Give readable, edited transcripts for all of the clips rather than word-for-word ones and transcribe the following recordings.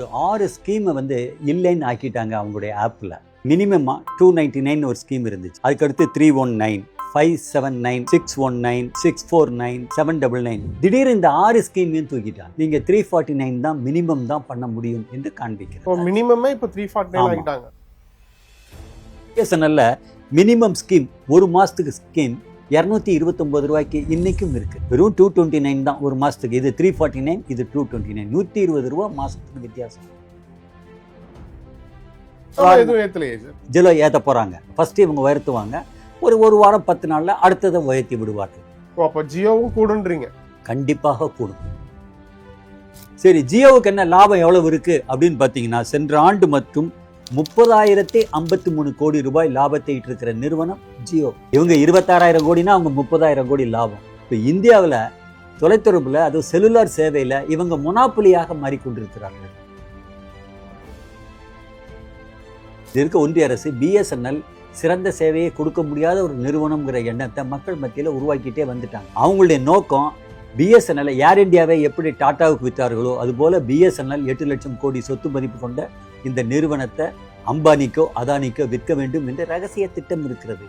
6 ஸ்கீமை இல்லைன்னு ஆக்கிட்டாங்க அவங்களுடைய ஆப்பில். மினிமமா 299 ஒரு ஸ்கீம் இருந்துச்சு. அதுக்கடுத்து 319, 579, 619, 649, 799. திடீர்னு இந்த 6 ஸ்கீமையும் தூக்கிட்டாங்க. நீங்க 349 தான் மினிமம் தான் பண்ண முடியும் என்று காண்பிக்கிறது. மினிமமே இப்போ 349 ஆகிட்டாங்க. பிஎஸ்என்எல்ல மினிமம் ஸ்கீம் ஒரு மாசத்துக்கு ஸ்கீம் 229 ரூபாய்க்கு இன்னைக்கும் இருக்கு. வெறும் 229 தான் ஒரு மாசத்துக்கு. இது 349, இது 229. 120 ரூபா மாசத்துக்கு வித்தியாசம். ஜிலோ ஏத்த போறாங்க. ஃபர்ஸ்ட் இவங்க உயர்த்துவாங்க. ஒரு வாரம் 10 நாள்ல அடுத்ததை உயர்த்தி விடுவார்கள். அப்ப ஜியோவும் கூடுன்றீங்க? கண்டிப்பாக கூடும். சரி, ஜியோவுக்கு என்ன லாபம் எவ்வளவு இருக்கு அப்படின்னு பாத்தீங்கன்னா, சென்ற ஆண்டு மட்டும் 30,053 கோடி ரூபாய் லாபத்தை ஈட்டிருக்கிற நிறுவனம் ஜியோ. இவங்க 26,000 கோடினா அவங்க 30,000 கோடி லாபம். இப்போ இந்தியாவில் தொலைத்தொடர்புல, அது செல்லுலார் சேவையில் இவங்க மொனாப்புலியாக மாறிக்கொண்டிருக்கிறார்கள். இதற்கு ஒன்றிய அரசு பிஎஸ்என்எல் சிறந்த சேவையை கொடுக்க முடியாத ஒரு நிறுவனம்ங்கிற எண்ணத்தை மக்கள் மத்தியில் உருவாக்கிட்டே வந்துட்டாங்க. அவங்களுடைய நோக்கம் பிஎஸ்என்எல் ஏர் இந்தியாவை எப்படி டாட்டாவுக்கு விற்றார்களோ அதுபோல பிஎஸ்என்எல் 8 லட்சம் கோடி சொத்து மதிப்பு கொண்ட இந்த நிறுவனத்தை அம்பானிக்கோ அதானிக்கோ விற்க வேண்டும் என்ற ரகசிய திட்டம் இருக்கிறது.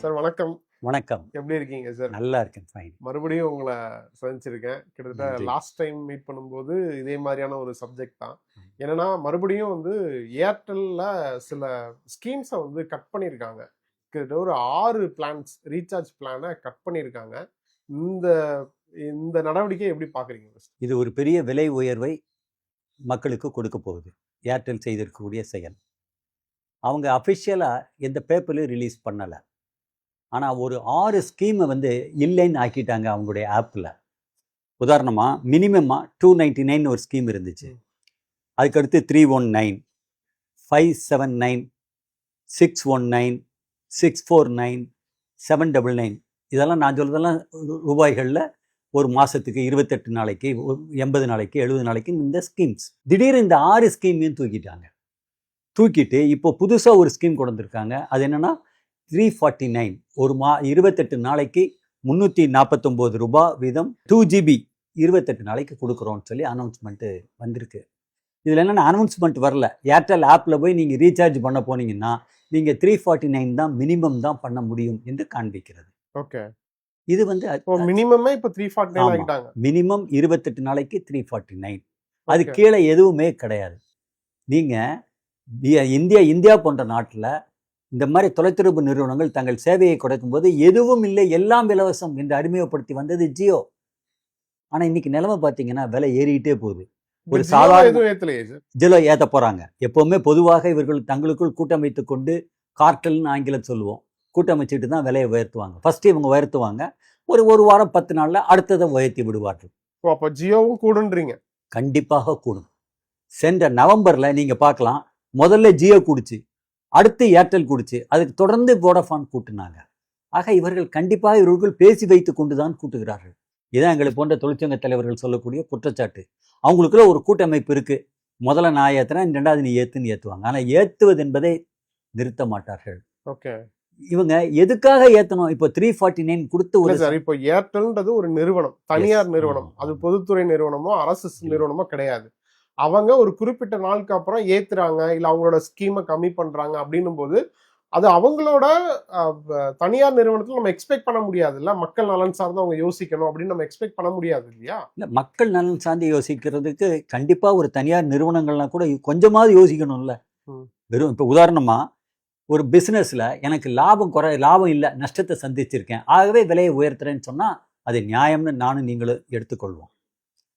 சார் வணக்கம். வணக்கம். எப்படி இருக்கீங்க சார்? நல்லா இருக்கேன், ஃபைன். மறுபடியும் உங்களை சந்திச்சிருக்கேன். கிட்டத்தட்ட லாஸ்ட் டைம் மீட் பண்ணும்போது இதே மாதிரியான ஒரு சப்ஜெக்ட் தான். என்னன்னா மறுபடியும் ஏர்டெல்ல சில ஸ்கீம்ஸை கட் பண்ணியிருக்காங்க. கிட்டத்தட்ட ஒரு 6 பிளான்ஸ், ரீசார்ஜ் பிளானை கட் பண்ணியிருக்காங்க. இந்த நடவடிக்கை எப்படி பாக்குறீங்க? இது ஒரு பெரிய விலை உயர்வை மக்களுக்கு கொடுக்க போகுது. ஏர்டெல் செய்திருக்கக்கூடிய செயல். அவங்க அஃபிஷியலா எந்த பேப்பர்லையும் ரிலீஸ் பண்ணலை. ஆனால் ஒரு 6 ஸ்கீமை இல்லைன்னு ஆக்கிட்டாங்க அவங்களுடைய ஆப்பில். உதாரணமாக மினிமமா 299 ஒரு ஸ்கீம் இருந்துச்சு. அதுக்கடுத்து 319, 579, 619, 649, 799. இதெல்லாம் நான் சொல்றதெல்லாம் ரூபாய்களில் ஒரு மாதத்துக்கு 28 நாளைக்கு, 80 நாளைக்கு, 70 நாளைக்கு இந்த ஸ்கீம்ஸ். திடீர்னு இந்த 6 ஸ்கீமையும் தூக்கிட்டாங்க. தூக்கிட்டு இப்போ புதுசாக ஒரு ஸ்கீம் கொண்டு வந்திருக்காங்க. அது என்னன்னா 349, 28 நாளைக்கு 349 ரூபாய் வீதம் 2 GB 28 நாளைக்கு கொடுக்குறோன்னு சொல்லி அனௌன்ஸ்மெண்ட்டு வந்திருக்கு. இதில் என்னென்ன அனௌன்ஸ்மெண்ட் வரல. ஏர்டெல் ஆப்பில் போய் நீங்கள் ரீசார்ஜ் பண்ண போனீங்கன்னா நீங்கள் 349 தான் மினிமம் தான் பண்ண முடியும் என்று காண்பிக்கிறது. ஓகே. இது மினிமமே இப்போ 349 ஆகிட்டாங்க. மினிமம் 28 நாளைக்கு 349. அது கீழே எதுவுமே கிடையாது. நீங்கள் இந்தியா போன்ற நாட்டில் இந்த மாதிரி தொலைத்தொடர்பு நிறுவனங்கள் தங்கள் சேவையை கொடுக்கும் போது எதுவும் இல்லை, எல்லாம் இலவசம் என்று அறிமுகப்படுத்தி வந்தது ஜியோ. ஆனால் இன்னைக்கு நிலைமை பார்த்தீங்கன்னா விலை ஏறிக்கிட்டே போகுது. ஒரு சாதாரண ஜிலோ ஏற்ற போறாங்க. எப்பவுமே பொதுவாக இவர்கள் தங்களுக்குள் கூட்டமைத்து கொண்டு கார்டல்னு ஆங்கிலம் சொல்லுவோம், கூட்டமைச்சிட்டு தான் விலையை உயர்த்துவாங்க. ஃபர்ஸ்ட் இவங்க உயர்த்துவாங்க. ஒரு வாரம் 10 நாள்ல அடுத்ததை உயர்த்தி விடுவார்கள். அப்போ ஜியோவும் கூடுன்றீங்க? கண்டிப்பாக கூடும். சென்ற நவம்பர்ல நீங்க பார்க்கலாம், முதல்ல ஜியோ கூடுச்சு, அடுத்து ஏர்டெல் கூடுச்சு, அதுக்கு தொடர்ந்து வோடாஃபோன் கூட்டுனாங்க. ஆக இவர்கள் கண்டிப்பாக இவர்கள் பேசி வைத்து கொண்டுதான் கூட்டுகிறார்கள். இதான் எங்களை போன்ற தொழிற்சங்க தலைவர்கள் சொல்லக்கூடிய குற்றச்சாட்டு. அவங்களுக்குள்ள ஒரு கூட்டமைப்பு இருக்கு. முதல்ல நான் ஏத்துறேன், 2வது நீ ஏத்துன்னு ஏத்துவாங்க. ஆனா ஏத்துவது என்பதை நிறுத்த மாட்டார்கள். ஓகே. இவங்க எதுக்காக ஏத்தணும்? இப்போ 349 கொடுத்து இப்போ ஏர்டெல்ன்றது ஒரு நிறுவனம், தனியார் நிறுவனம். அது பொதுத்துறை நிறுவனமோ அரசு நிறுவனமோ கிடையாது. அவங்க ஒரு குறிப்பிட்ட நாளுக்கு அப்புறம் ஏத்துறாங்க, இல்ல அவங்களோட ஸ்கீமை கம்மி பண்றாங்க அப்படின்னும் போது அது அவங்களோட தனியார் நிறுவனத்தில் நம்ம எக்ஸ்பெக்ட் பண்ண முடியாது. இல்ல மக்கள் நலன் சார்ந்து அவங்க யோசிக்கணும் அப்படின்னு நம்ம எக்ஸ்பெக்ட் பண்ண முடியாது இல்லையா? இல்ல, மக்கள் நலன் சார்ந்து யோசிக்கிறதுக்கு கண்டிப்பா ஒரு தனியார் நிறுவனங்கள்லாம் கூட கொஞ்சமாவது யோசிக்கணும்ல. வெறும் இப்போ உதாரணமா ஒரு பிசினஸ்ல எனக்கு லாபம் இல்லை, நஷ்டத்தை சந்திச்சிருக்கேன், ஆகவே விலையை உயர்த்துறேன்னு சொன்னா அது நியாயம்னு நானும் நீங்களும் எடுத்துக்கொள்வோம்.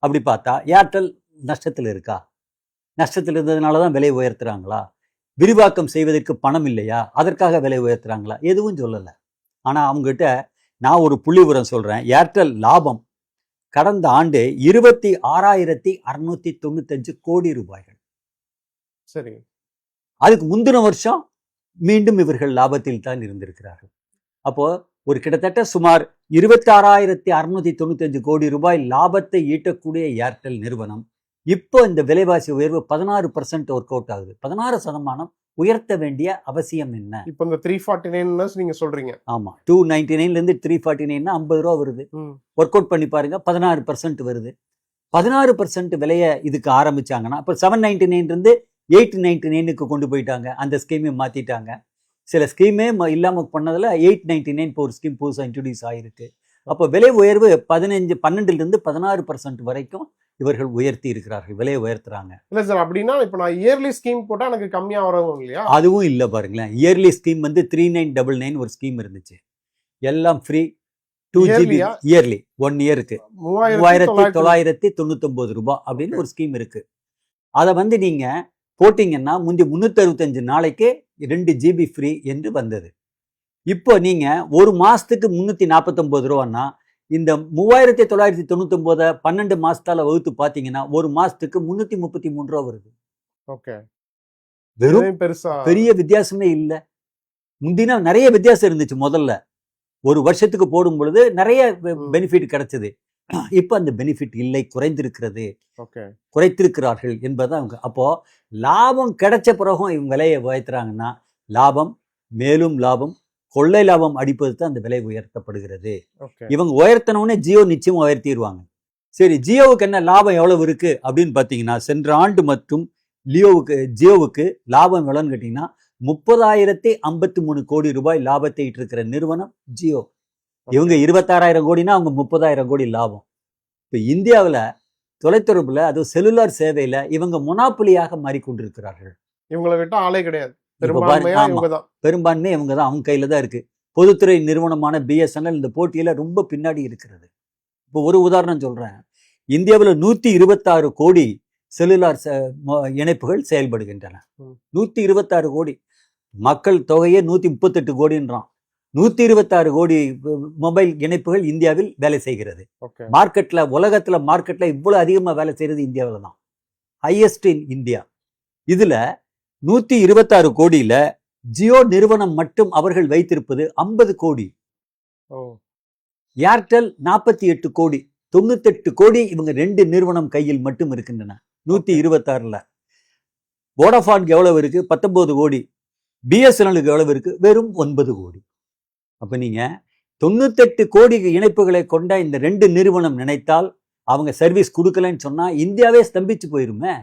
அப்படி பார்த்தா ஏர்டெல் நஷ்டத்தில் இருக்கா? நஷ்டத்தில் இருந்ததுனாலதான் விலை உயர்த்துறாங்களா? விரிவாக்கம் செய்வதற்கு பணம் இல்லையா, அதற்காக விலை உயர்த்துறாங்களா? எதுவும் சொல்லலை. ஆனா அவங்ககிட்ட நான் ஒரு புள்ளி விவரம் சொல்றேன். ஏர்டெல் லாபம் கடந்த ஆண்டு 26,695 கோடி ரூபாய்கள். சரி. அதுக்கு முந்தின வருஷம் மீண்டும் இவர்கள் லாபத்தில் தான் இருந்திருக்கிறார்கள். அப்போ ஒரு கிட்டத்தட்ட சுமார் 26,695 கோடி ரூபாய் லாபத்தை ஈட்டக்கூடிய ஏர்டெல் நிறுவனம் இப்போ இந்த விலைவாசி உயர்வு 16% ஒர்க் அவுட் ஆகுது. 16% உயர்த்த வேண்டிய அவசியம் என்ன? இப்போ இந்த 349 நீங்க சொல்றீங்க. ஆமா, 299 349 50 ரூபா வருது. ஒர்க் அவுட் பண்ணி பாருங்க, 16% வருது. 16% விலைய இதுக்கு ஆரம்பிச்சாங்கன்னா, இப்போ 799 இருந்து 899க்கு கொண்டு போயிட்டாங்க. அந்த ஸ்கீமை மாத்திட்டாங்க. சில ஸ்கீமே இல்லாம பண்ணதுல 899 இப்போ ஒரு ஸ்கீம் புதுசா இன்ட்ரோடியூஸ் ஆயிருக்கு. அப்போ விலை உயர்வு 12லிருந்து 16% வரைக்கும் இவர்கள் உயர்த்தி இருக்கிறார்கள், விலையை உயர்த்துறாங்க. இல்ல சார், அப்படின்னா இப்போ நான் இயர்லி ஸ்கீம் போட்டா எனக்கு கம்மியா வரும் இல்லையா? அதுவும் இல்ல பாருங்களேன். இயர்லி ஸ்கீம் வந்து 3999 ஒரு ஸ்கீம் இருந்துச்சு. எல்லாம் ஃப்ரீ 2 GB இயர்லி 1 இயருக்கு 3999 ரூபாய் அப்படின்னு ஒரு ஸ்கீம் இருக்கு. அதை வந்து நீங்க போட்டீங்கன்னா முந்தி 365 நாளைக்கு 2 GB ஃப்ரீ என்று வந்தது. இப்போ நீங்க ஒரு மாசத்துக்கு 349 ரூபான்னா இந்த 3999 12 மாசத்தால வகுத்து பாத்தீங்கன்னா ஒரு மாசத்துக்கு 333 ரூபா வருது. ஓகே, வெறும் பெரிய வித்தியாசமே இல்ல. முந்தினா நிறைய வித்தியாசம் இருந்துச்சு. முதல்ல ஒரு வருஷத்துக்கு போடும் பொழுது நிறைய பெனிஃபிட் கிடைச்சது. இப்ப அந்த பெனிஃபிட் இல்லை, குறைந்திருக்கிறது. குறைத்திருக்கிறார்கள் என்பது அவங்க. அப்போ லாபம் கிடைச்ச பிறகும் இவங்க விலையை உயர்த்துறாங்கன்னா லாபம் மேலும் லாபம் கொள்ளை லாபம் அடிப்பது தான் அந்த விலை உயர்த்தப்படுகிறது. இவங்க உயர்த்தினவுடனே ஜியோ நிச்சயம் உயர்த்திடுவாங்க. சரி, ஜியோவுக்கு என்ன லாபம் எவ்வளவு இருக்கு அப்படின்னு பாத்தீங்கன்னா, சென்ற ஆண்டு மற்றும் ஜியோவுக்கு லாபம் எவ்வளவுன்னு கேட்டீங்கன்னா 30,053 கோடி ரூபாய் லாபத்தை ஈட்டிருக்கிற நிறுவனம் ஜியோ. இவங்க 26,000 கோடினா அவங்க 30,000 கோடி லாபம். இப்ப இந்தியாவில் தொலைத்தொடர்புல அது செல்லுலார் சேவையில இவங்க மொனாப்புலியாக மாறிக்கொண்டிருக்கிறார்கள். இவங்களை விட்டா ஆளே கிடையாது. பெரும்பான்மை இவங்க தான், அவங்க கையில தான் இருக்கு. பொதுத்துறை நிறுவனமான BSNL இந்த போட்டியில ரொம்ப பின்னாடி இருக்கிறது. இப்போ ஒரு உதாரணம் சொல்றேன். இந்தியாவில் 126 கோடி செல்லுலார் இணைப்புகள் செயல்படுகின்றன. 126 கோடி. மக்கள் தொகையே 138 கோடின்றான். 126 கோடி மொபைல் இணைப்புகள் இந்தியாவில் வேலை செய்கிறது. மார்க்கெட்ல, உலகத்துல மார்க்கெட்ல இவ்வளவு அதிகமா வேலை செய்யறது இந்தியாவில தான். Highest in India. இதுல 126 கோடியில ஜியோ நிறுவனம் மட்டும் அவர்கள் வைத்திருப்பது 50 கோடி. ஏர்டெல் 48 கோடி. 98 கோடி இவங்க 2 நிறுவனம் கையில் மட்டும் இருக்கின்றன 126ல. வோடாஃபோனுக்கு எவ்வளவு இருக்கு? 19 கோடி. BSNLக்கு எவ்வளவு இருக்கு? வெறும் 9 கோடி. அப்ப நீங்க 98 கோடி இணைப்புகளை கொண்ட இந்த 2 நிறுவனம் நினைத்தால் அவங்க சர்வீஸ் கொடுக்கலன்னு சொன்னா இந்தியாவே ஸ்தம்பிச்சு போயிருமே.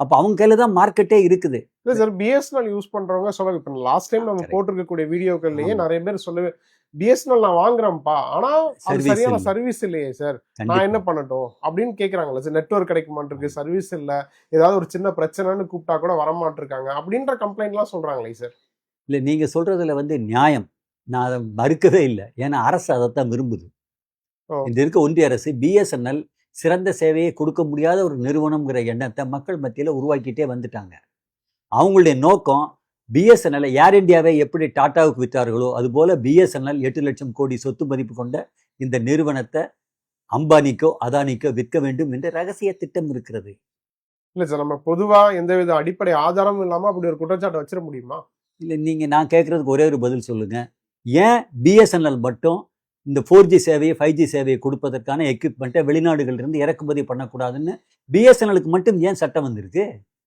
அப்ப அவங்க கையில தான் மார்க்கெட்டே இருக்குது. இல்ல சார், BSNL யூஸ் பண்றவங்க சொல்லுங்க. இப்ப லாஸ்ட் டைம் நம்ம போட்டிருக்கக்கூடிய வீடியோக்கள்லயே நிறைய பேர் சொல்லவே, BSNL நான் வாங்குறேன்ப்பா, ஆனா அது சரியான சர்வீஸ் இல்லையே சார், நான் என்ன பண்ணட்டும் அப்படின்னு கேக்குறாங்களா சார்? நெட்வொர்க் கிடைக்க மாட்டிருக்கு, சர்வீஸ் இல்ல, ஏதாவது ஒரு சின்ன பிரச்சனைன்னு கூப்பிட்டா கூட வரமாட்டிருக்காங்க அப்படின்ற கம்ப்ளைண்ட் எல்லாம் சொல்றாங்களே சார். இல்ல, நீங்க சொல்றதுல வந்து நியாயம், நான் அதை மறுக்கவே இல்லை. ஏன்னா அரசு அதைத்தான் விரும்புது. இந்த இருக்க ஒன்றிய அரசு BSNL சிறந்த சேவையை கொடுக்க முடியாத ஒரு நிறுவனம்ங்கிற எண்ணத்தை மக்கள் மத்தியில உருவாக்கிட்டே வந்துட்டாங்க. அவங்களுடைய நோக்கம் BSNL ஏர் இந்தியாவை எப்படி டாட்டாவுக்கு விற்றார்களோ அதுபோல BSNL 8 லட்சம் கோடி சொத்து மதிப்பு கொண்ட இந்த நிறுவனத்தை அம்பானிக்கோ அதானிக்கோ விற்க வேண்டும் என்ற ரகசிய திட்டம் இருக்கிறது. இல்ல சார், நம்ம பொதுவா எந்தவித அடிப்படை ஆதாரமும் இல்லாம அப்படி ஒரு குற்றச்சாட்டை வச்சிட முடியுமா? இல்ல, நான் கேட்கறதுக்கு ஒரே ஒரு பதில் சொல்லுங்க. ஏன் BSNL மட்டும் இந்த 4G சேவையை 5G சேவையை கொடுப்பதற்கான எக்யூப்மெண்ட்டை வெளிநாடுகள் இருந்து இறக்குமதி பண்ணக்கூடாதுன்னு BSNLக்கு மட்டும் ஏன் சட்டம் வந்திருக்கு?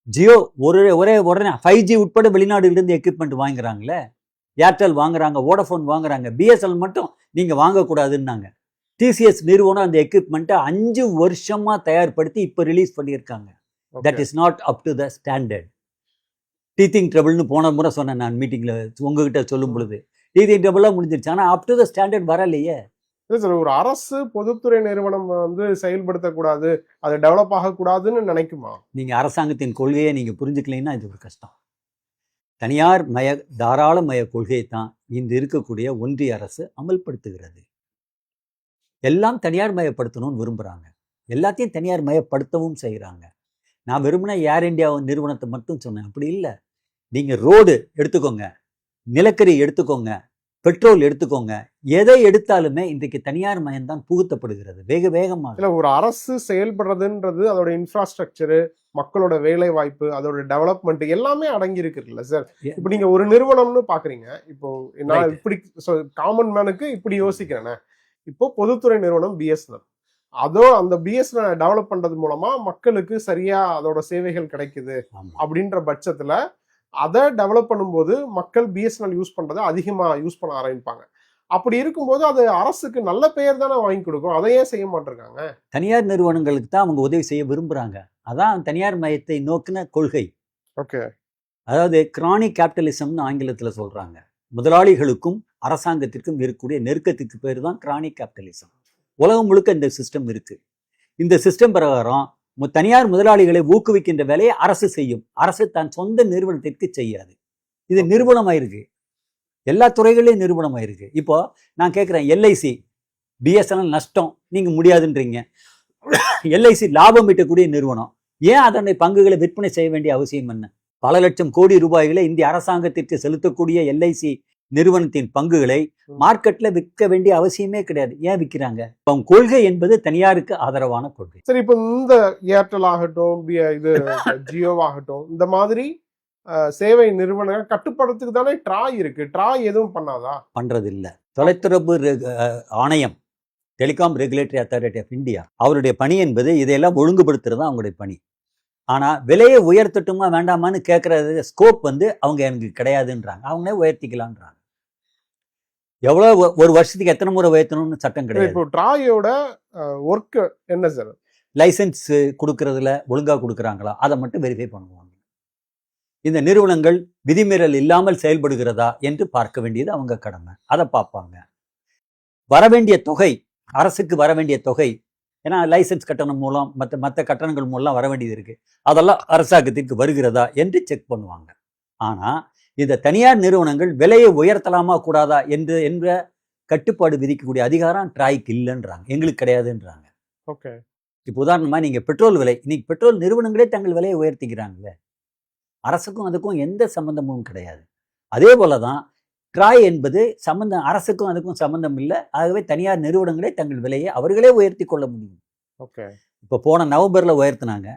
ஜியோ உடனே 5G உட்பட வெளிநாடுகளிலிருந்து எக்யூப்மெண்ட் வாங்குறாங்களே. ஏர்டெல் வாங்குறாங்க, வோடாஃபோன் வாங்குறாங்க. BSNL மட்டும் நீங்க வாங்கக்கூடாதுன்னாங்க. TCS நிறுவனம் அந்த எக்யூப்மெண்ட்டை 5 வருஷமா தயார்படுத்தி இப்ப ரிலீஸ் பண்ணியிருக்காங்க. That is not up to the standard. Teething ட்ரபிள்னு போன முறை சொன்னேன் நான் மீட்டிங்ல உங்ககிட்ட சொல்லும் பொழுது. டீத்திங் ட்ரபிள்லாம் முடிஞ்சிருச்சு, ஆனா அப் டு த ஸ்டாண்டர்ட் வரலையே. இல்லை சார், ஒரு அரசு பொதுத்துறை நிறுவனம் வந்து செயல்படுத்தக்கூடாது, அது டெவலப் ஆகக்கூடாதுன்னு நினைக்குமா? நீங்க அரசாங்கத்தின் கொள்கையை நீங்க புரிஞ்சுக்கலைன்னா இது ஒரு கஷ்டம். தனியார் மய தாராளமய கொள்கையை தான் இந்த இருக்கக்கூடிய ஒன்றிய அரசு அமல்படுத்துகிறது. எல்லாம் தனியார் மயப்படுத்தணும்னு விரும்புறாங்க. எல்லாத்தையும் தனியார் மயப்படுத்தவும் செய்கிறாங்க. நான் வெறுமனே ஏர் இந்தியா நிறுவனத்தை மட்டும் சொன்னேன், அப்படி இல்லை. நீங்க ரோடு எடுத்துக்கோங்க, நிலக்கரி எடுத்துக்கோங்க, பெட்ரோல் எடுத்துக்கோங்க, எதை எடுத்தாலுமே இன்றைக்கு தனியார் மயம்தான் புகுத்தப்படுகிறது வேகமாக. இல்ல, ஒரு அரசு செயல்படுறதுன்றது அதோட இன்ஃப்ராஸ்ட்ரக்சரு, மக்களோட வேலை வாய்ப்பு, அதோட டெவலப்மெண்ட் எல்லாமே அடங்கி இருக்குல்ல சார். இப்ப நீங்க ஒரு நிறுவனம்னு பாக்குறீங்க. இப்போ நான் இப்படி காமன் மேனுக்கு இப்படி யோசிக்கிறேன். இப்போ பொதுத்துறை நிறுவனம் BSNL, அதோ அந்த BSNL டெவலப் பண்றது மூலமா மக்களுக்கு சரியா அதோட சேவைகள் கிடைக்குது அப்படின்ற பட்சத்துல அதை டெவலப் பண்ணும்போது மக்கள் பிஎஸ்என்எல் யூஸ் பண்றதை அதிகமா யூஸ் பண்ண ஆரம்பிப்பாங்க. அப்படி இருக்கும்போது அது அரசுக்கு நல்ல பெயர் தானே வாங்கி கொடுக்கும். அதை ஏன் செய்ய மாட்டிருக்காங்க? தனியார் நிறுவனங்களுக்கு தான் அவங்க உதவி செய்ய விரும்புறாங்க. அதான் தனியார் மயத்தை நோக்கின கொள்கை. ஓகே. அதாவது கிரானிக் கேபிட்டலிசம்னு ஆங்கிலத்தில் சொல்றாங்க. முதலாளிகளுக்கும் அரசாங்கத்திற்கும் இருக்கக்கூடிய நெருக்கத்துக்கு பேர் தான் கிரானிக் கேபிட்டலிசம். உலகம் முழுக்க இந்த சிஸ்டம் இருக்கு. இந்த சிஸ்டம் பிரகாரம் தனியார் முதலாளிகளை ஊக்குவிக்கின்ற வேலையை அரசு செய்யும். அரசு தன் சொந்த நிறுவனத்திற்கு செய்யாது. இது நிறுவனமாயிருக்கு, எல்லா துறைகளிலும் நிறுவனமாயிருக்கு. இப்போ நான் கேட்குறேன், எல்ஐசி பிஎஸ்என்எல் நஷ்டம், நீங்க முடியாதுன்றீங்க. எல்ஐசி லாபம் ஈட்டக்கூடிய நிறுவனம், ஏன் அதனுடைய பங்குகளை விற்பனை செய்ய வேண்டிய அவசியம் என்ன? பல லட்சம் கோடி ரூபாய்களை இந்திய அரசாங்கத்திற்கு செலுத்தக்கூடிய எல்ஐசி நிறுவனத்தின் பங்குகளை மார்க்கெட்ல விற்க வேண்டிய அவசியமே கிடையாது. ஏன் விற்கிறாங்க? அவங்க கொள்கை என்பது தனியாருக்கு ஆதரவான கொள்கை. சரி, இப்போ இந்த ஏர்டெல் ஆகட்டும், இது ஜியோ ஆகட்டும், இந்த மாதிரி சேவை நிறுவனங்கள் கட்டுப்படுறதுக்கு தானே ட்ராய் இருக்கு. ட்ராய் எதுவும் பண்ணாதா? பண்றது இல்ல. தொலைத்தொடர்பு ஆணையம், telecom regulatory authority of India, அவருடைய பணி என்பது இதையெல்லாம் ஒழுங்குபடுத்துறது தான் அவங்களுடைய பணி. ஆனா விலையை உயர்த்தட்டுமா வேண்டாமான்னு கேட்கறது ஸ்கோப் வந்து அவங்க எனக்கு கிடையாதுன்றாங்க. அவங்களே உயர்த்திக்கலான்றாங்க. எவ்வளவு ஒரு வருஷத்துக்கு எத்தனை முறை உயர்த்தணும்னு சட்டம் கிடையாது. இப்போ ட்ராயோட ஒர்க் என்ன சார்? லைசன்ஸ் கொடுக்கறதுல ஒழுங்கா கொடுக்குறாங்களா அதை மட்டும் வெரிஃபை பண்ணுவாங்க. இந்த நிறுவனங்கள் விதிமீறல் இல்லாமல் செயல்படுகிறதா என்று பார்க்க வேண்டியது அவங்க கடமை. அதை பார்ப்பாங்க. வரவேண்டிய தொகை, அரசுக்கு வரவேண்டிய தொகை, ஏன்னா லைசன்ஸ் கட்டணம் மூலம் மற்ற கட்டணங்கள் மூலம் வர வேண்டியது இருக்கு, அதெல்லாம் அரசாங்கத்திற்கு வருகிறதா என்று செக் பண்ணுவாங்க. ஆனா இந்த தனியார் நிறுவனங்கள் விலையை உயர்த்தலாமா கூடாதா என்ற கட்டுப்பாடு விதிக்கக்கூடிய அதிகாரம் ட்ராய்க்கு இல்லைன்றாங்க, எங்களுக்கு கிடையாதுன்றாங்க. ஓகே. இப்போ உதாரணமா நீங்க பெட்ரோல் விலை, இன்னைக்கு பெட்ரோல் நிறுவனங்களே தங்கள் விலையை உயர்த்திக்கிறாங்களே, அரசுக்கும் அதுக்கும் எந்த சம்பந்தமும் கிடையாது. அதே போலதான் ட்ராய் என்பது சம்பந்தம், அரசுக்கும் அதுக்கும் சம்பந்தம் இல்லை. ஆகவே தனியார் நிறுவனங்களே தங்கள் விலையை அவர்களே உயர்த்தி கொள்ள முடியும். ஓகே. இப்போ போன நவம்பர்ல உயர்த்தினாங்க,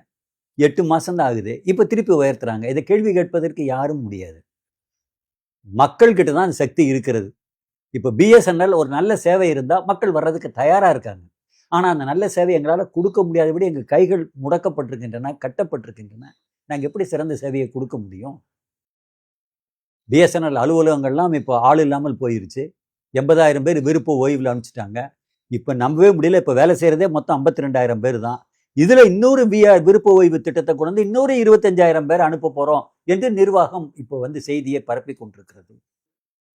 8 மாசம் தான் ஆகுது, இப்போ திருப்பி உயர்த்துறாங்க. இதை கேள்வி கேட்பதற்கு யாரும் முடியாது. மக்கள் கிட்ட தான் சக்தி இருக்கிறது. இப்போ பிஎஸ்என்எல் ஒரு நல்ல சேவை இருந்தா மக்கள் வர்றதுக்கு தயாரா இருக்காங்க. ஆனா அந்த நல்ல சேவை எங்களால் கொடுக்க முடியாதபடி எங்கள் கைகள் முடக்கப்பட்டிருக்கின்றன, கட்டப்பட்டிருக்கின்றன. நாங்கள் எப்படி சிறந்த சேவையை கொடுக்க முடியும்? பிஎஸ்என்எல் அலுவலகங்கள்லாம் இப்போ ஆள் இல்லாமல் போயிருச்சு. 80,000 பேர் விருப்ப ஓய்வில் அனுப்பிச்சிட்டாங்க. இப்போ நம்பவே முடியல, இப்போ வேலை செய்கிறதே மொத்தம் 52,000 பேர் தான். இதில் இன்னொரு விருப்ப ஓய்வு திட்டத்தை கொண்டு வந்து இன்னொரு 25,000 பேர் அனுப்ப போகிறோம் என்று நிர்வாகம் இப்போ வந்து செய்தியை பரப்பி கொண்டிருக்கிறது.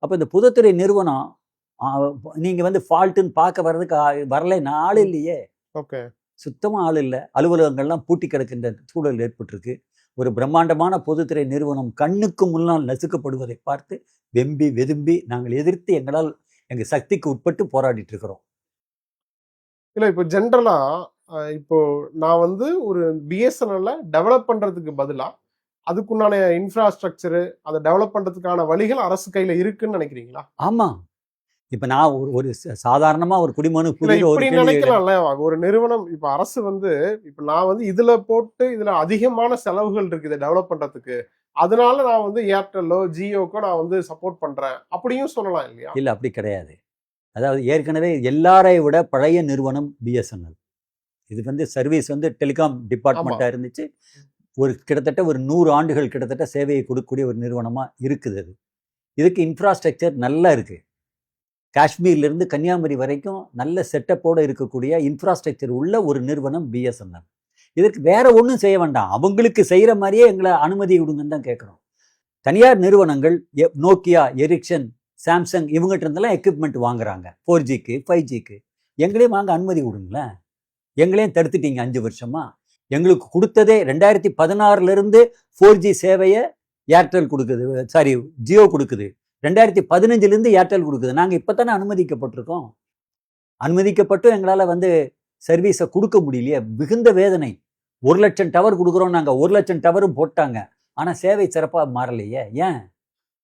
அப்போ இந்த பொதுத்துறை நிறுவனம் நீங்கள் வந்து ஃபால்ட்டுன்னு பார்க்க வர்றதுக்கு வரலைன்னா ஆள் இல்லையே. ஓகே. சுத்தமாக ஆள் இல்லை. அலுவலகங்கள்லாம் பூட்டி கிடக்கின்ற சூழல் ஏற்பட்டிருக்கு. ஒரு பிரம்மாண்டமான பொதுத்துறை நிறுவனம் கண்ணுக்கு முன்னால் நசுக்கப்படுவதை பார்த்து வெம்பி வெதும்பி நாங்கள் எதிர்த்து எங்கள் சக்திக்கு உட்பட்டு போராடிட்டு இருக்கிறோம். இல்லை, இப்போ ஜென்ரலா இப்போ நான் வந்து ஒரு பிஎஸ்என்எல்ல டெவலப் பண்றதுக்கு பதிலா அதுக்குண்டான இன்ஃப்ராஸ்ட்ரக்சரு, அதை டெவலப் பண்றதுக்கான வழிகள் அரசு கையில இருக்குன்னு நினைக்கிறீங்களா? ஆமா. இப்ப நான் ஒரு சாதாரணமா ஒரு குடிமகனு நினைக்கலாம்ல. ஒரு நிறுவனம், இப்ப அரசு வந்து இப்ப நான் வந்து இதுல போட்டு இதுல அதிகமான செலவுகள் இருக்கு இதை டெவலப் பண்றதுக்கு, அதனால நான் வந்து ஏர்டெல்லோ ஜியோக்கோ நான் வந்து சப்போர்ட் பண்றேன் அப்படியும் சொல்லலாம் இல்லையா? இல்ல, அப்படி கிடையாது. அதாவது ஏற்கனவே எல்லாரை விட பழைய நிறுவனம் பிஎஸ்என்எல். இது வந்து சர்வீஸ் வந்து டெலிகாம் டிபார்ட்மெண்ட்டாக இருந்துச்சு. கிட்டத்தட்ட ஒரு 100 ஆண்டுகள் கிட்டத்தட்ட சேவையை கொடுக்கக்கூடிய ஒரு நிறுவனமாக இருக்குது. அது இதுக்கு இன்ஃப்ராஸ்ட்ரக்சர் நல்லா இருக்குது. காஷ்மீர்லேருந்து கன்னியாகுமரி வரைக்கும் நல்ல செட்டப்போடு இருக்கக்கூடிய இன்ஃப்ராஸ்ட்ரக்சர் உள்ள ஒரு நிறுவனம் பிஎஸ்என்எல். இதற்கு வேற ஒன்றும் செய்ய வேண்டாம், அவங்களுக்கு செய்கிற மாதிரியே எங்களை அனுமதி கொடுங்கன்னு தான் கேட்குறோம். தனியார் நிறுவனங்கள் நோக்கியா, எரிக்சன், சாம்சங் இவங்ககிட்ட இருந்தெல்லாம் எக்யூப்மெண்ட் வாங்குறாங்க 4Gக்கு 5Gக்கு. எங்களையும் வாங்க அனுமதி கொடுங்களேன். எங்களையும் தடுத்துட்டீங்க 5 வருஷமா. எங்களுக்கு கொடுத்ததே 2016 4G சேவையை ஏர்டெல் கொடுக்குது, சாரி ஜியோ கொடுக்குது. 2015 ஏர்டெல் கொடுக்குது. நாங்கள் இப்போ தானே அனுமதிக்கப்பட்டிருக்கோம். அனுமதிக்கப்பட்டும் எங்களால் வந்து சர்வீஸை கொடுக்க முடியலையே, மிகுந்த வேதனை. 1 லட்சம் டவர் கொடுக்குறோம் நாங்கள், 1 லட்சம் டவரும் போட்டாங்க. ஆனால் சேவை சிறப்பாக மாறலையே. ஏன்?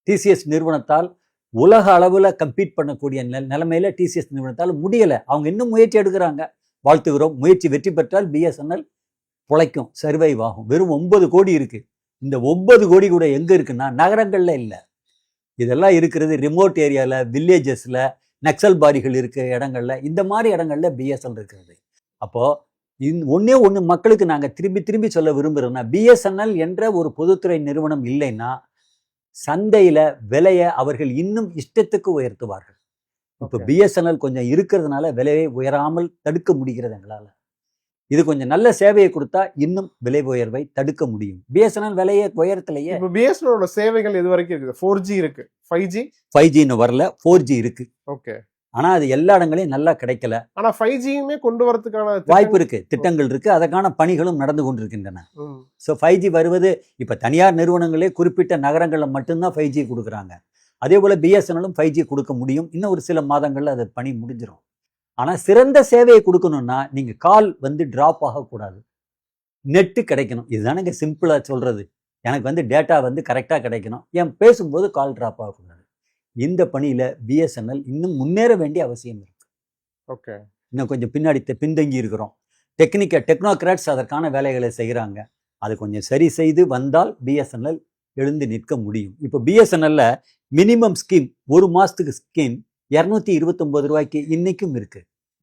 டிசிஎஸ் நிறுவனத்தால் உலக அளவில் கம்பீட் பண்ணக்கூடிய நிலைமையில டிசிஎஸ் நிறுவனத்தால் முடியலை. அவங்க இன்னும் முயற்சி எடுக்கிறாங்க, வாழ்த்துகிறோம். முயற்சி வெற்றி பெற்றால் பிஎஸ்என்எல் பிழைக்கும், சர்வைவ் ஆகும். வெறும் 9 கோடி இருக்கு. இந்த 9 கோடி கூட எங்க இருக்குன்னா நகரங்கள்ல இல்லை. இதெல்லாம் இருக்கிறது ரிமோட் ஏரியாவில், வில்லேஜஸில், நக்சல் பாரிகள் இருக்கிற இடங்கள்ல, இந்த மாதிரி இடங்கள்ல பிஎஸ்என்எல் இருக்கிறது. அப்போது ஒன்று மக்களுக்கு நாங்கள் திரும்பி திரும்பி சொல்ல விரும்புகிறோம்னா, பிஎஸ்என்எல் என்ற ஒரு பொதுத்துறை நிறுவனம் இல்லைன்னா சந்தையில விலையை அவர்கள் இன்னும் இஷ்டத்துக்கு உயர்த்துவார்கள். இப்போ Okay. பிஎஸ்என்எல் கொஞ்சம் இருக்கிறதுனால விலையை உயராமல் தடுக்க முடிகிறது எங்களால். இது கொஞ்சம் நல்ல சேவையை கொடுத்தா இன்னும் விலை உயர்வை தடுக்க முடியும். பிஎஸ்என்எல் விலையை உயரத்திலேயே இப்போ பிஎஸ்என்எலோட சேவைகள் இது வரைக்கும் இருக்குது. 4G இருக்கு, 5G 5G வரல, 4G இருக்கு. ஓகே. ஆனா அது எல்லா இடங்களையும் நல்லா கிடைக்கல. ஆனா 5Gயுமே கொண்டு வரதுக்கான வாய்ப்பு இருக்கு, திட்டங்கள் இருக்கு, அதற்கான பணிகளும் நடந்து கொண்டிருக்கின்றன. ம். ஸோ 5G வருவது இப்ப தனியார் நிறுவனங்களே குறிப்பிட்ட நகரங்கள்ல மட்டும்தான் 5G கொடுக்குறாங்க. அதே போல பிஎஸ்என்எலும் 5G கொடுக்க முடியும். இன்னும் ஒரு சில மாதங்கள்ல அது பணி முடிஞ்சிடும். ஆனா சிறந்த சேவையை கொடுக்கணும்னா நீங்க கால் வந்து டிராப் ஆகக்கூடாது, நெட்டு கிடைக்கணும். இதுதானங்க சிம்பிளா சொல்றது. எனக்கு வந்து டேட்டா வந்து கரெக்டா கிடைக்கணும், என் பேசும்போது கால் டிராப் ஆகக்கூடாது. இந்த பணியில பிஎஸ்என்எல் இன்னும் முன்னேற வேண்டிய அவசியம் இருக்கு. ஓகே. இன்னும் கொஞ்சம் பின்னாடி பின்தங்கி இருக்கிறோம். டெக்னோக்ராட்ஸ் அதற்கான வேலைகளை செய்கிறாங்க. அது கொஞ்சம் சரி செய்து வந்தால் பிஎஸ்என்எல் எழுந்து நிற்க முடியும். இப்போ பிஎஸ்என்எல்ல மினிமம் ஸ்கீம் ஒரு மாசத்துக்கு ஸ்கீம் 229 ரூபாய்க்கு இன்னைக்கும் இருக்கு.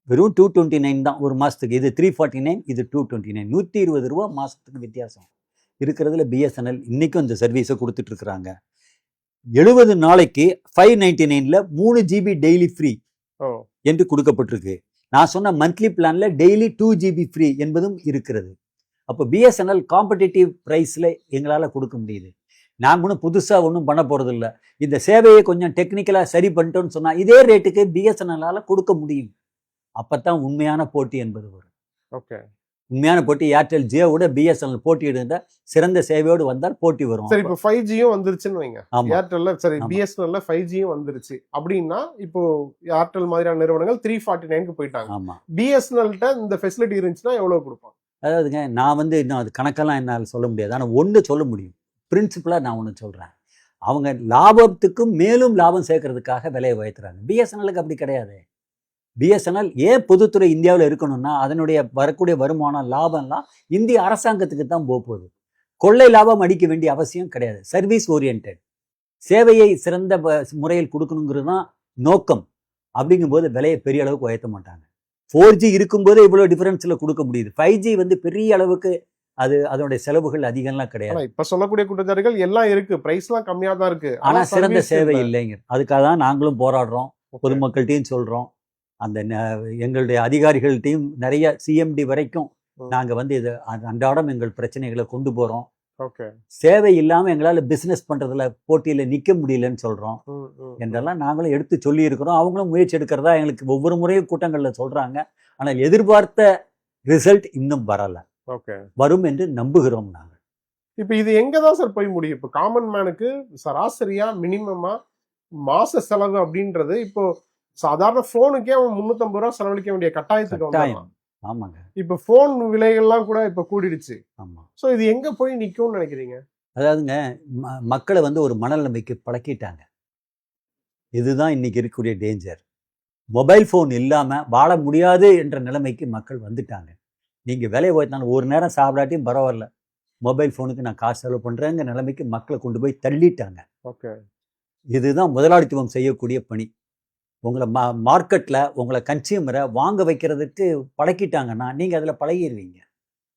வெறும் 229 தான் ஒரு மாசத்துக்கு. இது 349, இது 229, 120 ரூபா மாசத்துக்கு வித்தியாசம் இருக்கிறதுல பிஎஸ்என்எல் இன்னைக்கும் இந்த சர்வீஸை கொடுத்துட்டு இருக்கிறாங்க. 70 நாளைக்கு 599ல 3 GB டெய்லி ஃப்ரீ என்று கொடுக்கப்பட்டிருக்கு. நான் சொன்ன மந்த்லி பிளான்ல டெய்லி 2 GB ஃப்ரீ என்பதும் இருக்கிறது. அப்போ பிஎஸ்என்எல் காம்படிட்டிவ் பிரைஸ்ல எங்களால கொடுக்க முடியுது. நாங்க ஒன்றும் புதுசா ஒன்றும் பண்ண போறது இல்லை. இந்த சேவையை கொஞ்சம் டெக்னிக்கலா சரி பண்ணிட்டோம்னு சொன்னா இதே ரேட்டுக்கு பிஎஸ்என்எல்லால கொடுக்க முடியும். அப்பதான் உண்மையான போட்டி என்பது வரும். ஓகே. உண்மையான போட்டி ஏர்டெல் ஜியோவோட பிஎஸ்என்எல் போட்டியிடுந்த சிறந்த சேவையோடு வந்தால் போட்டி வரும். சரி, இப்போ 5Gயும் வந்துருச்சுன்னு வைங்க. ஆமா. ஏர்டெல்ல சரி ஆமா. பிஎஸ்என்எல்ல 5Gயும் வந்துருச்சு அப்படின்னா இப்போ ஏர்டெல் மாதிரியான நிறுவனங்கள் 349க்கு போயிட்டாங்க. ஆமா. பிஎஸ்என்எல்ட்ட இந்த ஃபெசிலிட்டி இருந்துச்சுன்னா எவ்வளவு கொடுப்பாங்க? அதாவதுங்க, நான் வந்து இன்னும் அது கணக்கெல்லாம் என்னால் சொல்ல முடியாது. ஆனால் ஒன்று சொல்ல முடியும், பிரின்சிபலாக நான் ஒன்று சொல்கிறேன். அவங்க லாபத்துக்கும் மேலும் லாபம் சேர்க்கறதுக்காக விலையை உயர்த்துறாங்க. பிஎஸ்என்எலுக்கு அப்படி கிடையாது. பிஎஸ்என்எல் ஏன் பொதுத்துறை இந்தியாவில் இருக்கணும்னா அதனுடைய வரக்கூடிய வருமானம் லாபம்லாம் இந்திய அரசாங்கத்துக்கு தான் போகுது. கொள்ளை லாபம் அடிக்க வேண்டிய அவசியம் கிடையாது. சர்வீஸ் ஓரியன்ட் சேவையை சிறந்த முறையில் கொடுக்கணுங்கிறது தான் நோக்கம். அப்படிங்கும்போது விலையை பெரிய அளவுக்கு உயர்த்த மாட்டாங்க. 4G இருக்கும்போதே இவ்வளோ டிஃபரன்ஸில் கொடுக்க முடியுது. 5G வந்து பெரிய அளவுக்கு அதனுடைய செலவுகள் அதிகம்லாம் கிடையாது. இப்ப சொல்லக்கூடிய குற்றச்சாட்டுகள் எல்லாம் இருக்கு, பிரைஸ்லாம் கம்மியா தான் இருக்கு, ஆனா சிறந்த சேவை இல்லைங்க. அதுக்காக தான் நாங்களும் போராடுறோம், பொதுமக்கள்கிட்டையும் சொல்றோம், அந்த எங்களுடைய அதிகாரிகள்கிட்டையும் நிறைய சிஎம்டி வரைக்கும் நாங்க வந்து இது அன்றாடம் எங்கள் பிரச்சனைகளை கொண்டு போறோம். சேவை இல்லாம எங்களால பிசினஸ் பண்றதுல போட்டியில நிக்க முடியலன்னு சொல்றோம் என்றெல்லாம் நாங்களும் எடுத்து சொல்லி இருக்கிறோம். அவங்களும் முயற்சி எடுக்கிறதா எங்களுக்கு ஒவ்வொரு முறையும் கூட்டங்கள்ல சொல்றாங்க. ஆனால் எதிர்பார்த்த ரிசல்ட் இன்னும் வரல. வரும் என்று நம்புகிறோம் நாங்கள். இப்ப இது எங்கதான் சார் போய் முடியும்? இப்ப காமன் மேனுக்கு சராசரியா மினிமமா மாச செலவு அப்படின்றது இப்போ சாதாரண போனுக்கே அவன் 350 ரூபாய் செலவழிக்க வேண்டிய கட்டாயத்துக்கு வந்தான். ஆமாங்க. இப்ப போன் விலைகள்லாம் கூட இப்ப கூடிடுச்சு. ஆமா. சோ இது எங்க போய் நிக்கும்னு நினைக்கிறீங்க? அதாவதுங்க, மக்களை வந்து ஒரு மனநிலைமைக்கு பழக்கிட்டாங்க. இதுதான் இன்னைக்கு இருக்கக்கூடிய டேஞ்சர். மொபைல் ஃபோன் இல்லாம வாழ முடியாது என்ற நிலைமைக்கு மக்கள் வந்துட்டாங்க. நீங்க விலையை உயர்த்தினாலும் ஒரு நேரம் சாப்பிடாட்டியும் பரவாயில்ல, மொபைல் ஃபோனுக்கு நான் காசு செலவு பண்றேங்கிற நிலைமைக்கு மக்களை கொண்டு போய் தள்ளிட்டாங்க. இதுதான் முதலாளித்துவம் செய்யக்கூடிய பணி. உங்களை மார்க்கெட்ல உங்களை கன்சியூமரை வாங்க வைக்கிறதுக்கு பழக்கிட்டாங்கன்னா நீங்க அதுல பழகிடுவீங்க.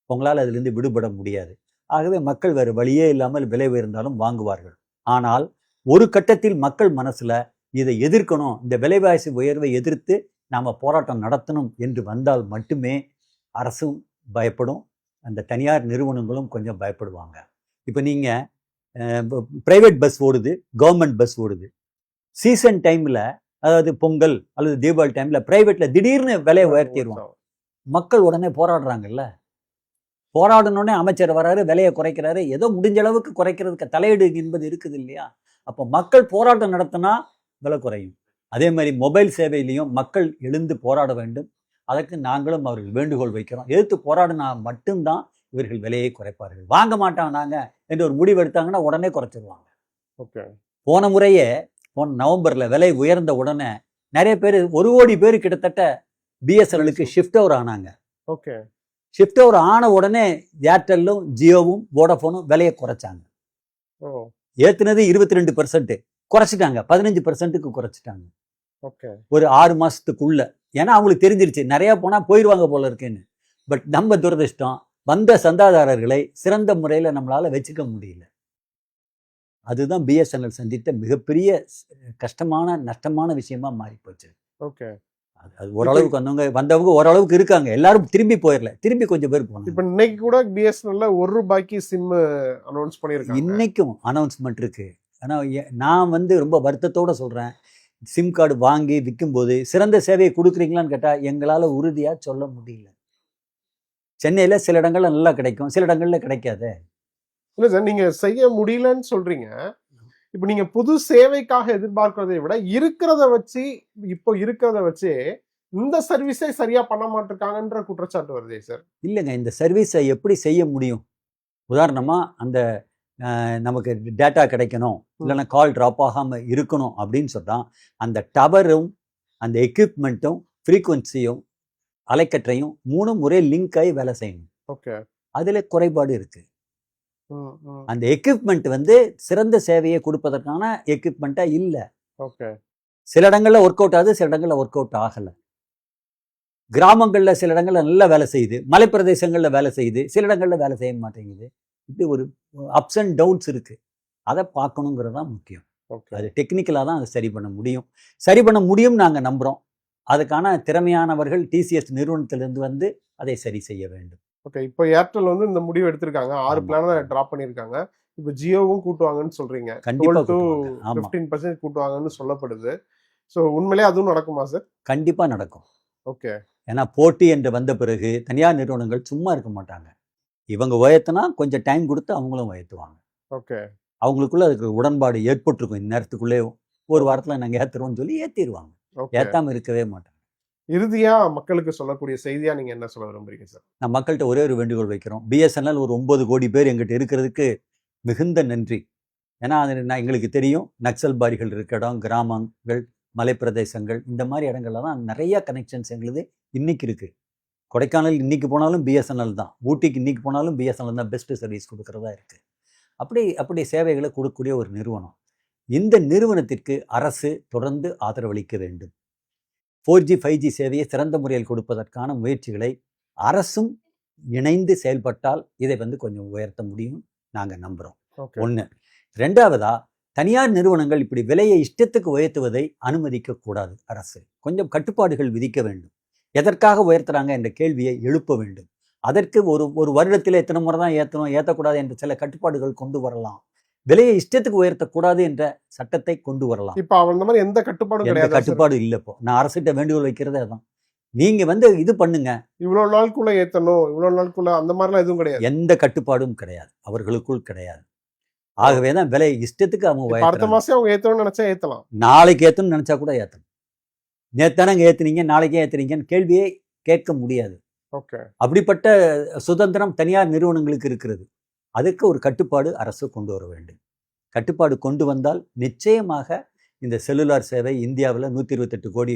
உங்களால் அதிலிருந்து விடுபட முடியாது. ஆகவே மக்கள் வேறு வழியே இல்லாமல் விலை உயர்ந்தாலும் வாங்குவார்கள். ஆனால் ஒரு கட்டத்தில் மக்கள் மனசுல இதை எதிர்க்கணும், இந்த விலைவாசி உயர்வை எதிர்த்து நாம போராட்டம் நடத்தணும் என்று வந்தால் மட்டுமே அரசும் பயப்படும், அந்த தனியார் நிறுவனங்களும் கொஞ்சம் பயப்படுவாங்க. இப்போ நீங்க பிரைவேட் பஸ் ஓடுது, கவர்மெண்ட் பஸ் ஓடுது. சீசன் டைம்ல, அதாவது பொங்கல் அல்லது தீபாவளி டைம்ல பிரைவேட்ல திடீர்னு விலையை உயர்த்திடுவாங்க. மக்கள் உடனே போராடுறாங்கல்ல. போராடணுன்னே அமைச்சர் வராரு, விலையை குறைக்கிறாரு. ஏதோ முடிஞ்ச அளவுக்கு குறைக்கிறதுக்கு தலையீடு என்பது இருக்குது இல்லையா? அப்போ மக்கள் போராட்டம் நடத்தினா விலை குறையும். அதே மாதிரி மொபைல் சேவையிலையும் மக்கள் எழுந்து போராட வேண்டும். அதற்கு நாங்களும் அவர்கள் வேண்டுகோள் வைக்கிறோம். எதிர்த்து போராடினா மட்டும்தான் இவர்கள் விலையை குறைப்பார்கள். வாங்க மாட்டாங்க நாங்க என்று ஒரு முடிவு எடுத்தாங்கன்னா உடனே குறைச்சிருவாங்க. போன முறையே நவம்பர்ல விலை உயர்ந்த உடனே நிறைய பேர் 1 கோடி பேர் கிட்டத்தட்ட பிஎஸ்என்எலுக்கு ஷிஃப்ட் ஓவர் ஆனாங்க. ஷிஃப்ட் ஓவர் ஆன உடனே ஏர்டெல்லும் ஜியோவும் வோடஃபோனும் விலையை குறைச்சாங்க. ஏத்துனது 22%, குறைச்சிட்டாங்க 15%க்கு குறைச்சிட்டாங்க ஒரு 6 மாசத்துக்குள்ள. ஏன்னா அவங்களுக்கு தெரிஞ்சிருச்சு நிறைய போனா போயிடுவாங்க போல இருக்குன்னு. பட் நம்ம துரதிர்ஷ்டம், வந்த சந்தாதாரர்களை சிறந்த முறையில நம்மளால வச்சுக்க முடியல. அதுதான் பிஎஸ்என்எல் சந்தித்த மிகப்பெரிய கஷ்டமான நஷ்டமான விஷயமா மாறி போச்சு. ஓகே. அது ஓரளவுக்கு வந்தவங்க ஓரளவுக்கு இருக்காங்க, எல்லாரும் திரும்பி போயிடல, திரும்பி கொஞ்சம் பேர் போனாங்க. இப்ப இன்னைக்கு கூட பிஎஸ்என்எல்ல ₹1 சிம் அனௌன்ஸ் பண்ணிருக்காங்க. இன்னைக்கும் அனௌன்ஸ்மெண்ட் இருக்கு. ஆனா நான் ரொம்ப வருத்தத்தோட சொல்றேன், சிம் கார்டு வாங்கி விற்கும்போது சிறந்த சேவையை கொடுக்குறீங்களான்னு கேட்டா எங்களால உறுதியா சொல்ல முடியல. சென்னையில சில இடங்கள்ல நல்லா கிடைக்கும், சில இடங்கள்ல கிடைக்காது. இல்ல சார், நீங்க செய்ய முடியலன்னு சொல்றீங்க. இப்ப நீங்க புது சேவைக்காக எதிர்பார்க்கிறதை விட இருக்கிறத வச்சு இந்த சர்வீஸே சரியா பண்ண மாட்டிருக்காங்கன்ற குற்றச்சாட்டு வருதே சார். இல்லைங்க, இந்த சர்வீஸை எப்படி செய்ய முடியும்? உதாரணமா அந்த நமக்கு டேட்டா கிடைக்கணும், இல்லைன்னா கால் ட்ராப் ஆகாம இருக்கணும் அப்படின்னு சொன்னா அந்த டவரும் அந்த எக்யூப்மெண்ட்டும் ஃப்ரீக்குவன்சியும் அலைக்கற்றையும் 3 ஒரே லிங்க் ஆகி வேலை செய்யணும். ஓகே. அதுல குறைபாடு இருக்கு. அந்த எக்யூப்மெண்ட் சிறந்த சேவையை கொடுப்பதற்கான எக்யூப்மெண்ட்டா இல்ல. ஓகே. சில இடங்கள்ல ஒர்க் அவுட் ஆகுது, சில இடங்கள்ல ஒர்க் அவுட் ஆகல. கிராமங்கள்ல சில இடங்கள்ல நல்லா வேலை செய்யுது, மலைப்பிரதேசங்கள்ல வேலை செய்யுது, சில இடங்கள்ல வேலை செய்ய மாட்டேங்குது. இப்படி ஒரு அப்ஸ் அண்ட் டவுன்ஸ் இருக்கு. அதை பார்க்கணுங்கிறது தான் முக்கியம். அது டெக்னிக்கலாக தான் அதை சரி பண்ண முடியும் நாங்க நம்புறோம். அதுக்கான திறமையானவர்கள் டிசிஎஸ் நிறுவனத்திலிருந்து அதை சரி செய்ய வேண்டும். ஓகே. இப்போ ஏர்டெல் இந்த முடிவு எடுத்திருக்காங்க. 6 பிளான டிராப் பண்ணிருக்காங்க. இப்போ ஜியோவும் கூட்டுவாங்கன்னு சொல்றீங்க. கண்டிப்பா 15% கூட்டுவாங்கன்னு சொல்லப்படுது. ஸோ உண்மையிலே அதுவும் நடக்குமா சார்? கண்டிப்பா நடக்கும். ஓகே. ஏன்னா போட்டி என்று வந்த பிறகு தனியார் நிறுவனங்கள் சும்மா இருக்க மாட்டாங்க. இவங்க உயர்த்தினா கொஞ்சம் டைம் கொடுத்து அவங்களும் உயர்த்துவாங்க. ஓகே. அவங்களுக்குள்ள அதுக்கு உடன்பாடு ஏற்பட்டிருக்கும். இந்நேரத்துக்குள்ளே ஒரு வாரத்தில் நாங்கள் ஏற்றுறோம்னு சொல்லி ஏற்றிடுவாங்க. ஏற்றாம இருக்கவே மாட்டாங்க. இறுதியா மக்களுக்கு சொல்லக்கூடிய செய்தியா நீங்க என்ன சொல்ல விரும்புறீங்க சார்? நான் மக்கள்கிட்ட ஒரே ஒரு வேண்டுகோள் வைக்கிறோம். பிஎஸ்என்எல் ஒரு 9 கோடி பேர் எங்கிட்ட இருக்கிறதுக்கு மிகுந்த நன்றி. ஏன்னா அது எங்களுக்கு தெரியும், நக்சல்பாரிகள் இருக்க இடம், கிராமங்கள், மலைப்பிரதேசங்கள், இந்த மாதிரி இடங்கள்ல தான் நிறைய கனெக்ஷன்ஸ் எங்களுது இன்னைக்கு இருக்கு. கொடைக்கானல் இன்னைக்கு போனாலும் பிஎஸ்என்எல் தான், ஊட்டிக்கு இன்னைக்கு போனாலும் பிஎஸ்என்எல் தான் பெஸ்ட் சர்வீஸ் கொடுக்கறதா இருக்கு. அப்படி சேவைகளை கொடுக்கக்கூடிய ஒரு நிறுவனம். இந்த நிறுவனத்திற்கு அரசு தொடர்ந்து ஆதரவளிக்க வேண்டும். 4G 5G சேவையை சிறந்த முறையில் கொடுப்பதற்கான முயற்சிகளை அரசும் இணைந்து செயல்பட்டால் இதை கொஞ்சம் உயர்த்த முடியும் நாங்க நம்புறோம். ஒண்ணு. ரெண்டாவதா, தனியார் நிறுவனங்கள் இப்படி விலையை இஷ்டத்துக்கு உயர்த்துவதை அனுமதிக்க கூடாது. அரசு கொஞ்சம் கட்டுப்பாடுகள் விதிக்க வேண்டும். எதற்காக உயர்த்துறாங்க என்ற கேள்வியை எழுப்ப வேண்டும். அதற்கு ஒரு வருடத்தில் எத்தனை முறை தான் ஏற்றக்கூடாது என்ற சில கட்டுப்பாடுகள் கொண்டு வரலாம். விலையை இஷ்டத்துக்கு உயர்த்தக்கூடாது என்ற சட்டத்தை கொண்டு வரலாம். இப்ப அந்த மாதிரி எந்த கட்டுப்பாடு இல்ல. இப்போ நான் அரசிட்ட வேண்டுகோள் வைக்கிறதே அதான். நீங்க இது பண்ணுங்க, இவ்வளவு நாளுக்குள்ள ஏத்தணும், இவ்வளவு நாளுக்குள்ள அந்த மாதிரிலாம் எதுவும் கிடையாது. எந்த கட்டுப்பாடும் கிடையாது, அவர்களுக்குள் கிடையாது. ஆகவேதான் விலை இஷ்டத்துக்கு அவங்க அடுத்த மாசம் அவங்க ஏத்தணும்னு நினைச்சா ஏத்தலாம், நாளைக்கு ஏத்தணும்னு நினைச்சா கூட ஏத்தணும். நேத்தானங்க ஏத்துனீங்க, நாளைக்கே ஏத்துனீங்கன்னு கேள்வியே கேட்க முடியாது. அப்படிப்பட்ட சுதந்திரம் தனியார் நிறுவனங்களுக்கு இருக்கிறது. அதுக்கு ஒரு கட்டுப்பாடு அரசு கொண்டு வர வேண்டும். கட்டுப்பாடு கொண்டு வந்தால் நிச்சயமாக இந்த செல்லுலார் சேவை இந்தியாவில் 128 கோடி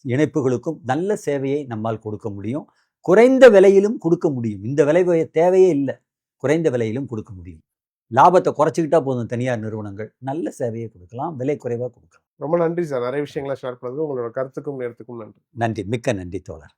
இணைப்புகளுக்கும் நல்ல சேவையை நம்மால் கொடுக்க முடியும். குறைந்த விலையிலும் கொடுக்க முடியும். இந்த விலை தேவையே இல்லை, குறைந்த விலையிலும் கொடுக்க முடியும். லாபத்தை குறைச்சிக்கிட்டா போதும். தனியார் நிறுவனங்கள் நல்ல சேவையை கொடுக்கலாம், விலை குறைவாக கொடுக்கலாம். ரொம்ப நன்றி சார். நிறைய விஷயங்களை ஷேர் பண்ணது. உங்களோட கருத்துக்கும் நேரத்துக்கும் நன்றி. மிக்க நன்றி தோழர்.